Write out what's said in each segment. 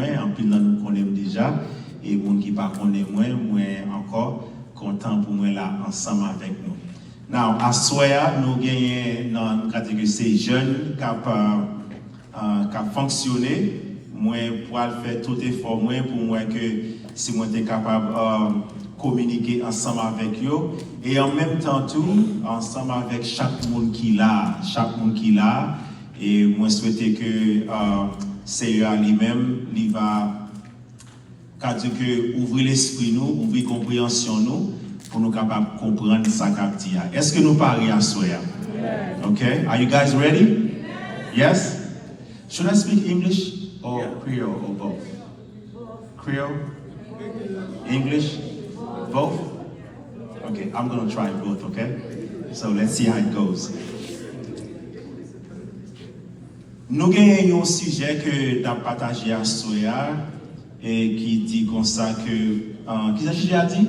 moi, en plus nous connaissons déjà, et les gens qui ne connaissent pas moi encore content pour moi là ensemble avec nous. Now, à Soya, nous gagnons dans la catégorie ces jeunes qui fonctionné. Moi, pour faire tout effort, moi, pour moi que si moi suis capable de communiquer ensemble avec eux, et en même temps tout, ensemble avec chaque monde qui l'a, et moi souhaiter que CEA lui-même, il va dire que ouvrir l'esprit nous, ouvrir compréhension nous, pour nous capables de comprendre ça qu'a dit. Est-ce que nous parlons à soi? Okay, are you guys ready? Yes? Should I speak English or Creole or both? Creole? English? Both? Okay, I'm going to try both, okay? So let's see how it goes. Nous avons un sujet que nous avons partagé à Soya et qui dit comme ça que... Qui ça a dit?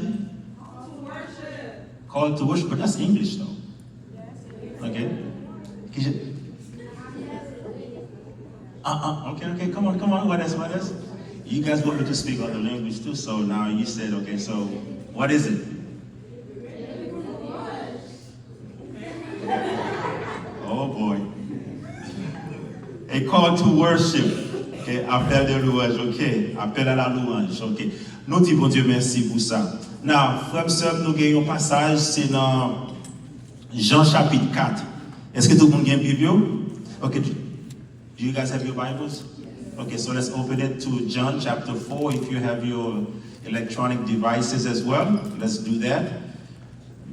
Call to worship, but that's English though. Okay? Okay, come on, what else? You guys want me to speak other language too, so now you said, okay, so what is it? Oh boy. A call to worship. Okay, appel de louange, ok. Appel à la louange, ok. Nous disons, bon Dieu, merci pour ça. Now, frères et sœurs, nous avons un passage, c'est dans Jean chapitre 4. Est-ce que tout le monde a une Bible? Okay, do you guys have your Bibles? Okay, so let's open it to John chapter 4 if you have your electronic devices as well. Let's do that.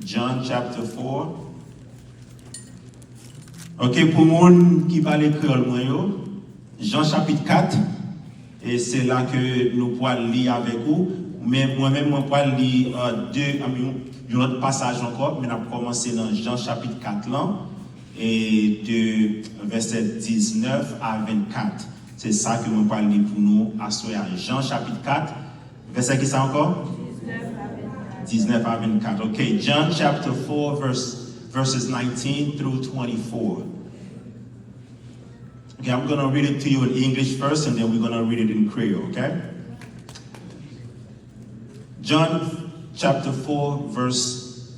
John chapter 4. Ok, pour les gens qui parlent créole, Jean chapitre 4, et c'est là que nous pouvons lire avec vous. Mais moi-même, je pourrais lire un autre passage encore, mais on a commencé dans Jean chapitre 4, là, et de verset 19 à 24. C'est ça que nous pouvons lire pour nous à soir. Jean chapitre 4, verset qui ça encore? 19 à 24. Ok, John chapter 4, verses 19 through 24. Okay, I'm going to read it to you in English first, and then we're going to read it in Creole, okay? John chapter 4, verse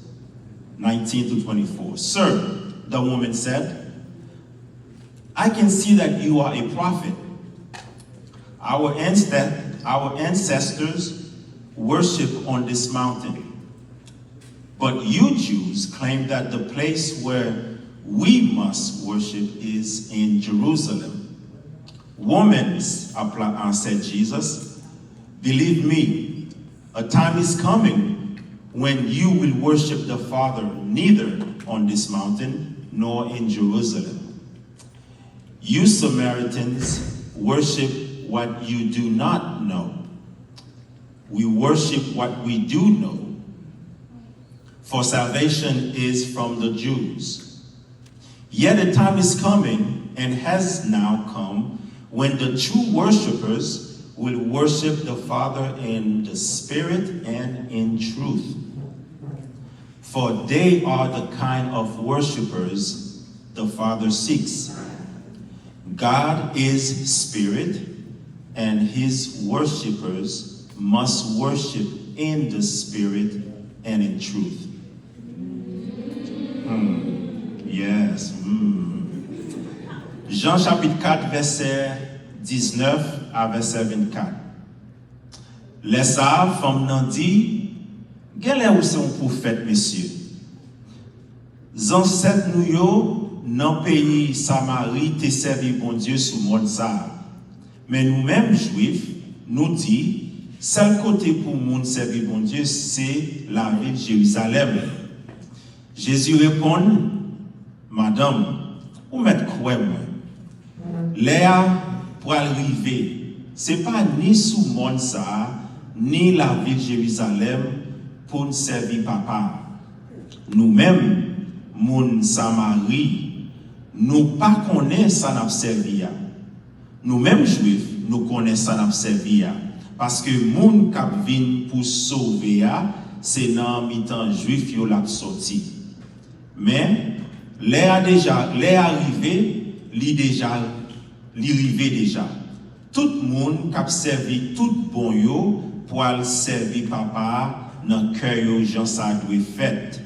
19 to 24. Sir, the woman said, I can see that you are a prophet. Our ancestors worship on this mountain. But you Jews claim that the place where we must worship is in Jerusalem. Woman, said Jesus, believe me, a time is coming when you will worship the Father neither on this mountain nor in Jerusalem. You Samaritans worship what you do not know. We worship what we do know. For salvation is from the Jews. Yet a time is coming, and has now come, when the true worshipers will worship the Father in the Spirit and in truth. For they are the kind of worshipers the Father seeks. God is Spirit, and his worshipers must worship in the Spirit and in truth. Yes. Jean chapitre 4, verset 19 à verset 24. Les sages, femmes n'ont dit, quel est où c'est un prophète, messieurs? Ancêtres nous, dans le pays Samarie, te servi bon Dieu sous monde ça. Mais nous-mêmes, juifs, nous dit, seul côté pour monde servir bon Dieu, c'est la ville de Jérusalem. Jésus répond, Madame, vous mettez quoi, moi? Léa, pour arriver, ce n'est pas ni sous monde ça, ni la ville de Jérusalem pour nous servir papa. Nous-mêmes, moun Samarie, nous pas connaissons ça n'a servi. Nous-mêmes juifs, nous connaissons ça n'a servi. Parce que moun k'ap vin pour sauver, c'est dans mi-temps juif yo l'a sorti. Mais les arrivé, li arrivé déjà. tout monde qui a servi tout bon yo pour servir papa dans cœur yo Jean ça doit fait.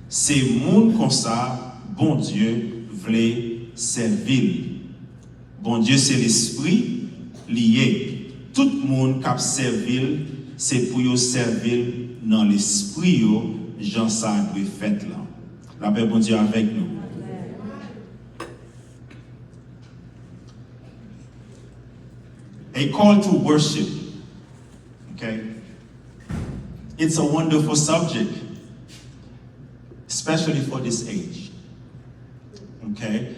C'est monde comme ça bon Dieu voulait servir. Bon Dieu c'est l'esprit lié. Tout monde qui a servi c'est pour yo servir dans l'esprit yo Jean ça doit fait là. La paix bon Dieu avec nous. A call to worship. Okay? It's a wonderful subject, especially for this age. Okay?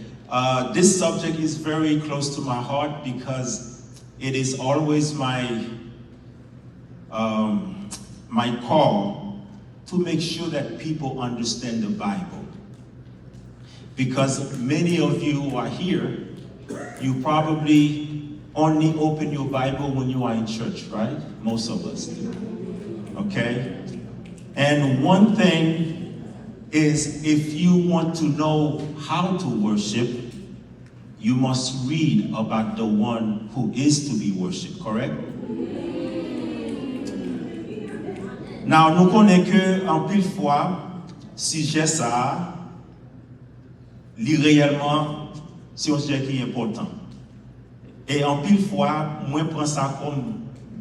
This subject is very close to my heart because it is always my call to make sure that people understand the Bible. Because many of you who are here, you probably only open your Bible when you are in church, right? Most of us do. Okay? And one thing is, if you want to know how to worship, you must read about the one who is to be worshipped, correct? Now, nous connaissons que en pile fois, sujet ça, li réellement, c'est un sujet qui est important. Et en pile fois, moi prends ça comme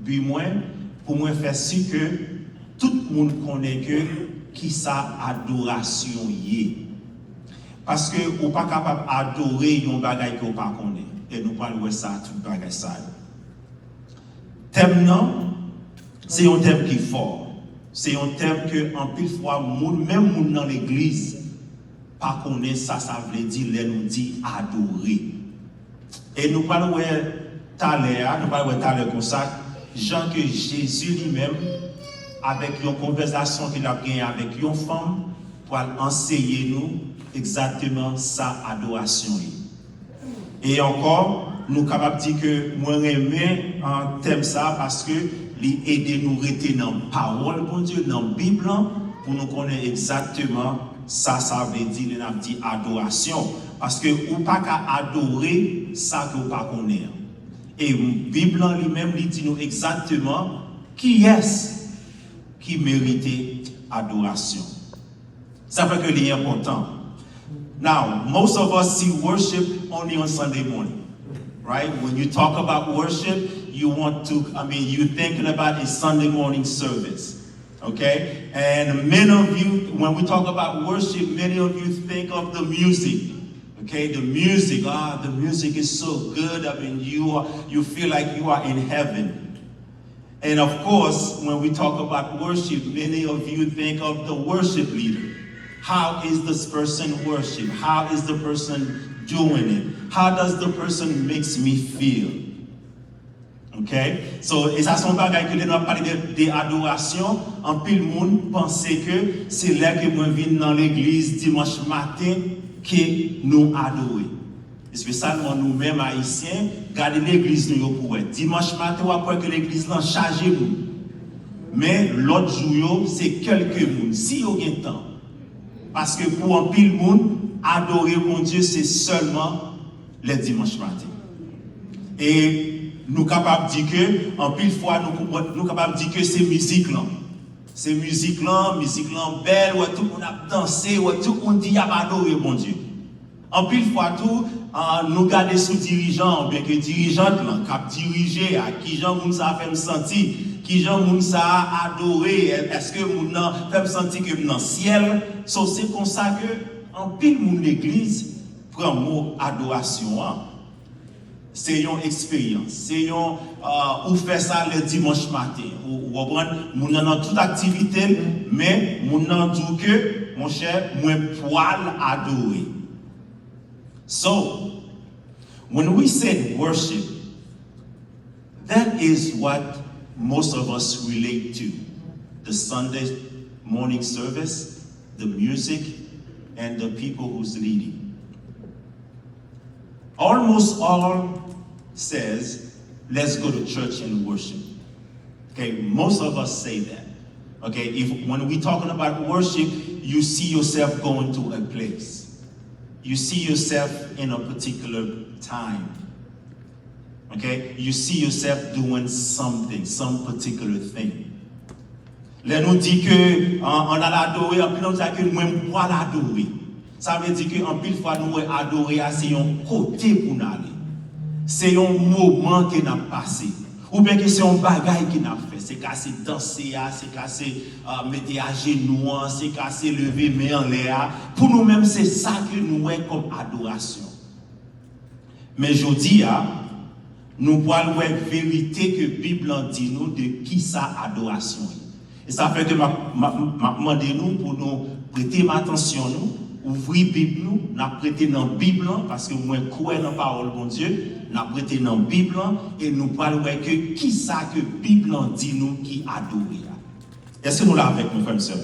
but pour moi faire sûr que tout le monde connaît que qui ça adoration yé. Parce que ou pas capable adorer un bagage que ou pas connaît. Et nous parlons de ça tout bagage ça. Thème non, c'est un thème qui est fort. C'est un thème que en pile fois même moun dans l'église pas connaît ça veut dire les nous dit adorer. Et nous parlons tout à l'heure comme ça, Jean que Jésus lui-même, avec une conversation qu'il a gagnée avec une femme, pour enseigner nous exactement sa adoration. Et encore, nous sommes capables de dire que moi j'aime un thème ça parce que il aide nous rester dans la parole de Dieu, dans la Bible, pour nous connaître exactement ça veut dire, il a dit adoration. Parce que ou pas qu'à adorer ça que vous pas connaître. Et la Bible lui-même dit nous exactement qui est-ce qui mérite adoration. Ça fait que c'est important. Now, most of us see worship only on Sunday morning, right? When you talk about worship, you're thinking about a Sunday morning service, okay? And many of you, when we talk about worship, many of you think of the music. Okay, the music is so good. You feel like you are in heaven. And of course, when we talk about worship, many of you think of the worship leader. How is this person worship? How is the person doing it? How does the person makes me feel? Okay, so et ça son bagage que nous parler de adoration. En pile monde pensait que c'est là que moi viens dans l'église dimanche matin que nous adorer. Spécialement nous-mêmes haïtiens, garder l'église nous pour dimanche matin ou après que l'église là chargé nous. Mais l'autre jour c'est quelques monde si vous avez temps. Parce que pour un pile monde adorer mon Dieu c'est seulement le dimanche matin. Et nous capables de dire que en pile fois nous capables de dire que c'est musique là. C'est musique là belle, où tout le monde a dansé, où tout le monde dit a adoré mon Dieu. En pile fois tout, nous garder sous dirigeant, bien que dirigeante là, cap diriger, à qui gens moun ça fait me sentir, qui gens moun ça adoré, est-ce que moun fait me sentir que dans ciel, so c'est comme ça que en pile moun l'église prend mot adoration. C'est une expérience, c'est ou fait ça le dimanche matin, ou reprendre moun dans toute activité, mais moun nan dit que mon cher, moi poil adoré. So, when we say worship, that is what most of us relate to. The Sunday morning service, the music, and the people who's leading. Almost all says, let's go to church and worship. Okay, most of us say that. Okay, when we're talking about worship, you see yourself going to a place. You see yourself in a particular time. Okay? You see yourself doing something, some particular thing. Là, nous dit que on a l'adoré, en plus nous dit que nous même pas l'adorer. Ça veut dire qu'en pile fois nous adorer, c'est un côté pour nous aller. C'est un moment qui n'a passé. Ou bien que c'est un bagage qui n'a fait. C'est qu'à danser, c'est qu'à mettre à genoux, c'est qu'à lever main en l'air. Pour nous-mêmes, c'est ça que nous avons comme adoration. Mais je dis, nous voyons la vérité que la Bible dit nous de qui ça adoration. Et ça fait que je demande nous pour nous prêter attention, nous, ouvrir la Bible, nous prêter dans la Bible, parce que moi, je crois dans la parole de Dieu, nous prêter dans la Bible, et nous parlons que qui ça que la Bible dit nous qui adore. Est-ce que nous l'avons avec nous, frères et sœurs?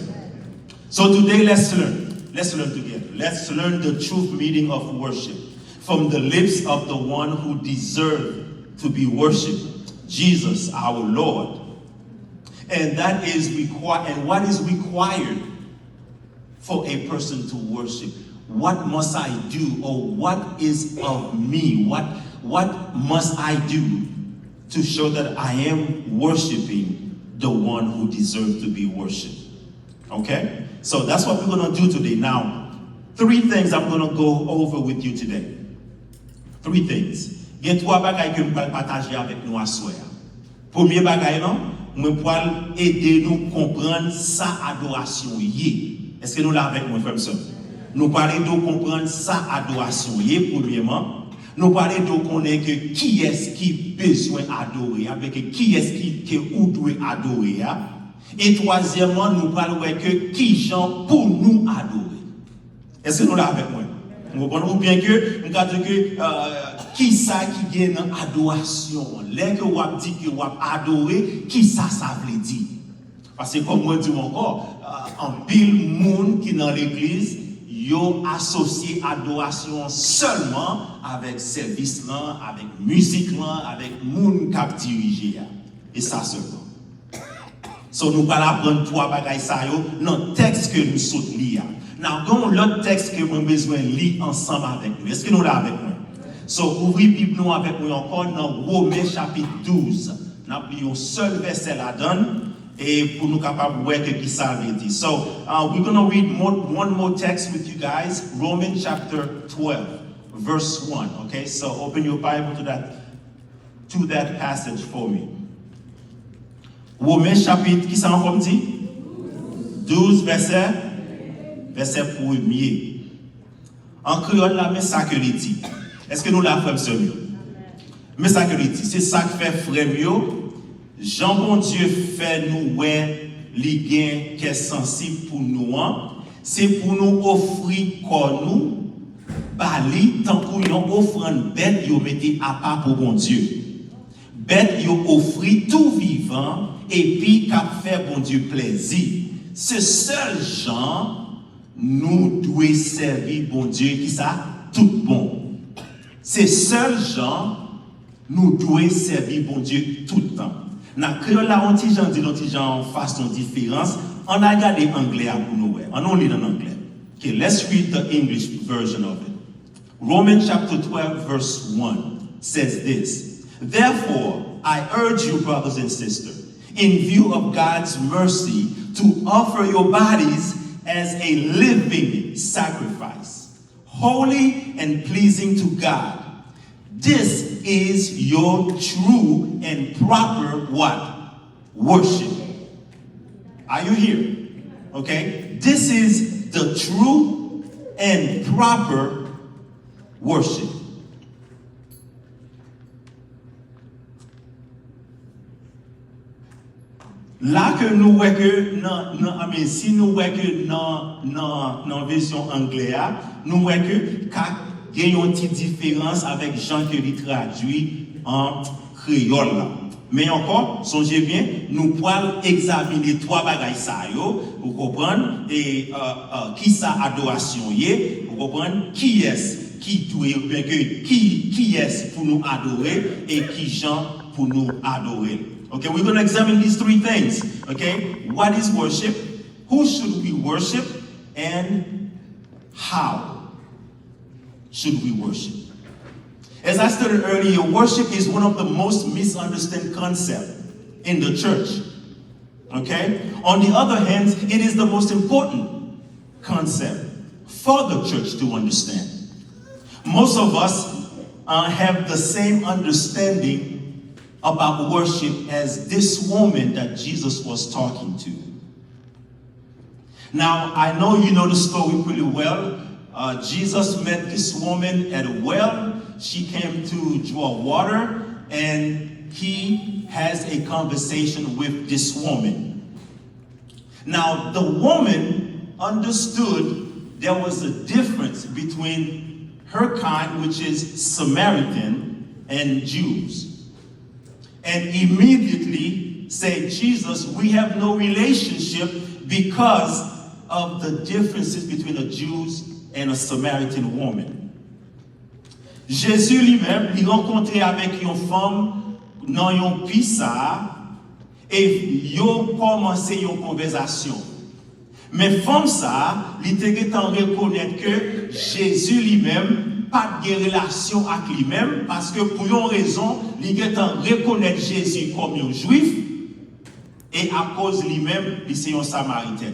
So today, let's learn. Let's learn together. Let's learn the truth meaning of worship from the lips of the one who deserved to be worshipped, Jesus, our Lord. And that is required. And what is required for a person to worship? What must I do, or what is of me? What must I do to show that I am worshiping the one who deserves to be worshipped? Okay? So that's what we're going to do today. Now, 3 things I'm going to go over with you today. 3 things. Il y a 3 bagages que je vais partager avec nous à soir. Premier bagage, non? Je vais aider nous à comprendre sa adoration. Est-ce que nous l'avons avec moi, frère et sœur? Nous parlons de comprendre sa adoration. Premièrement, nous parlons de connaître qui est-ce qui a besoin d'adorer, avec qui est-ce qui doit adorer. Et troisièmement, nous parlons de qui gens pour nous adorer. Est-ce que nous l'avons avec moi? Nous comprenons bien que nous avons dit que qui ça qui gagne dans adoration. Là que vous dit que vous adorer, qui ça veut dire? Parce que comme moi dis encore, en pile monde qui dans l'église, yo associé adoration seulement avec service là, avec musique là, avec monde qui dirige. Et ça seulement. So nous allons apprendre 3 bagages ça yo dans le texte que nous sommes lire. Now, dans l'autre texte que nous avons besoin de lire ensemble avec nous. Est-ce que nous l'avons avec nous? So, ouvrez Bible nous avec nous encore dans Romains chapitre 12. Nous avons un seul verset là-dedans et pour nous capables de voir ce qui ça veut dire. So, we're going to read one more text with you guys. Romans chapter 12, verse 1. Okay, so open your Bible to that passage for me. Romains chapitre, qui ça encore dit? 12 verset 1er. En créole, la mais ça que il dit. Est-ce que nous la faisons seulement? Mais ça que il dit, c'est ça que fait frère mieux. Jean bon Dieu fait nous ouais les gains qui est sensible pour nous. C'est pour nous offrir corps nous, bali tant qu'on yon offrande bête yo mettez à part pour bon Dieu. Bête yo offrir tout vivant et puis qu'a fait bon Dieu plaisir. Ce seul Jean nous doit servir bon Dieu qui ça tout bon. Ces seuls gens nous doivent servir bon Dieu tout le temps. Dans le créole, là, on dit en façon différente. On a regardé anglais pour nous. On lit en anglais. Okay, let's read the English version of it. Romans chapter 12, verse 1 says this. Therefore, I urge you, brothers and sisters, in view of God's mercy, to offer your bodies as a living sacrifice, holy and pleasing to God. This is your true and proper what? Worship. Are you here? Okay? This is the true and proper worship. Là que nous voyons que si nous voyons que dans la version anglaise, nous voyons que il y a une petite différence avec Jean qui est traduit en créole. Mais encore, songez bien, nous pouvons examiner 3 bagages ça pour comprendre et qui ça adoration y, pour comprendre qui est qui doit qui est pour nous adorer et qui Jean pour nous adorer. Okay, we're going to examine these 3 things. Okay, what is worship? Who should we worship? And how should we worship? As I stated earlier, worship is one of the most misunderstood concepts in the church. Okay? On the other hand, it is the most important concept for the church to understand. Most of us have the same understanding about worship as this woman that Jesus was talking to. Now, I know you know the story pretty well. Jesus met this woman at a well. She came to draw water, and he has a conversation with this woman. Now, the woman understood there was a difference between her kind, which is Samaritan, and Jews. And immediately said, Jesus, we have no relationship because of the differences between a Jews and a Samaritan woman. Jésus lui-même, il rencontrait avec une femme dans une pizza et yo commencé une conversation. Mais femme ça, il était en reconnaître que Jésus lui-même pas de relation avec lui-même parce que pour une raison, il était en reconnaître Jésus comme un juif et à cause lui-même, il c'est un samaritain.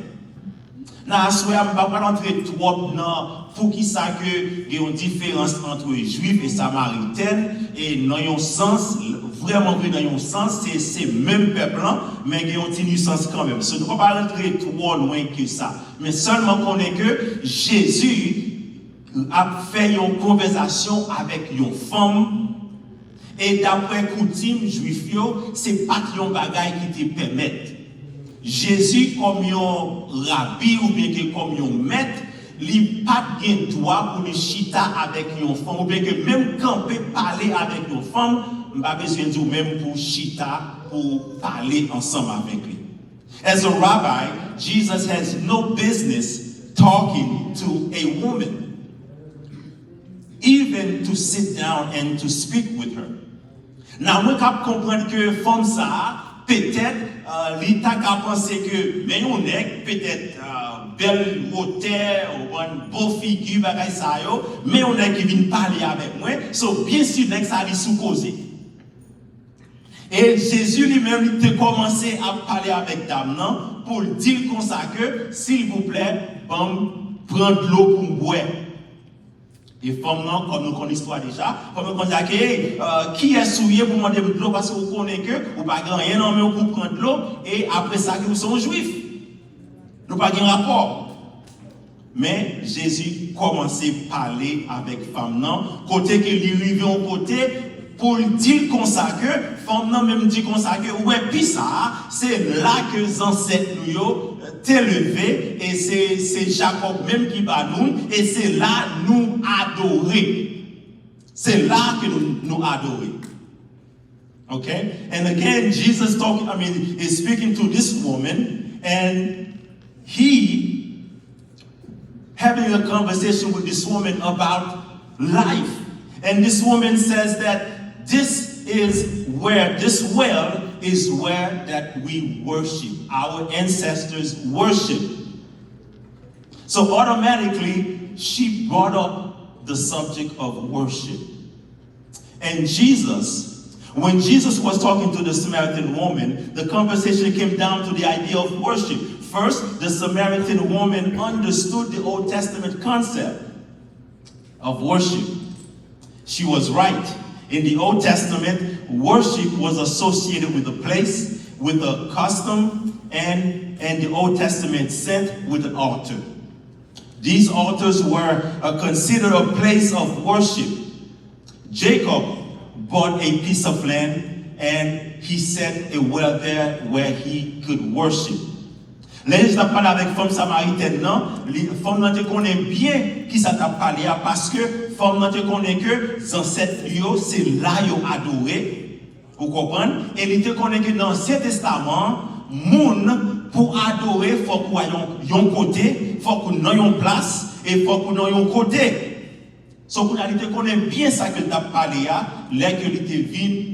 Là, je ne vais pas entrer trop dans pour qui ça que il y a une différence entre juifs et samaritains et dans un sens vraiment dans un sens c'est même peuple mais il y a une nuance quand même. Je ne vais pas rentrer trop loin que ça, mais seulement qu'on est que Jésus a fait une conversation avec une femme et d'après coutume juif c'est pas un bagage qui te permet. Jésus comme un rabbi ou bien que comme un maître, il n'a pas de droit pour le chita avec une femme ou bien que même camper parler avec une femme, il n'a pas besoin de même pour chita pour parler ensemble avec lui. As a rabbi, Jesus has no business talking to a woman, even to sit down and to speak with her. Now, on peut comprendre que femme ça peut-être l'État a pensé que mais on est peut-être belle hauteur ou une beau figure bagay ça yo mais on est qui vient parler avec moi so bien sûr nek ça li sous causer et Jésus lui-même il a commencé à parler avec dame non pour dire comme ça que s'il vous plaît bon prendre l'eau pour boire. Et femme non, comme nous connaissons l'histoire déjà, comme nous connaissons que qui est souillé pour demander de l'eau parce que vous connaissez que vous pas rien non mais pour prendre l'eau et après ça que vous sont juifs. Nous pas de rapport. Mais Jésus commençait à parler avec femme non, côté que lui arrivé au côté pour dire comme ça que femme non même dit comme ça que ouais puis ça c'est là que les ancêtres nous t'es levé et c'est Jacob même qui va nous et c'est là nous adorer. C'est là que nous adorer. Okay? And again Jesus talking is speaking to this woman and he having a conversation with this woman about life. And this woman says that this well is where that we worship. Our ancestors worship. So automatically, she brought up the subject of worship. And Jesus, when Jesus was talking to the Samaritan woman, the conversation came down to the idea of worship. First, the Samaritan woman understood the Old Testament concept of worship. She was right. In the Old Testament, worship was associated with a place, with a custom, and the Old Testament said with an altar. These altars were considered a place of worship. Jacob bought a piece of land and he set a well there where he could worship. Là, je parle avec femme samaritaine, non? Femme nan te connaît bien qui ça t'a parlé parce que femme nan te connaît que les ancêtres c'est là yo adoré. Vous comprenez? Et il te connaît que dans l'Ancien Testament, moun pour adorer faut qu'on yon côté, faut qu'on ait une place et faut qu'on ait un côté. So qu'on a te connaît bien ça que t'a parlé là que il te vient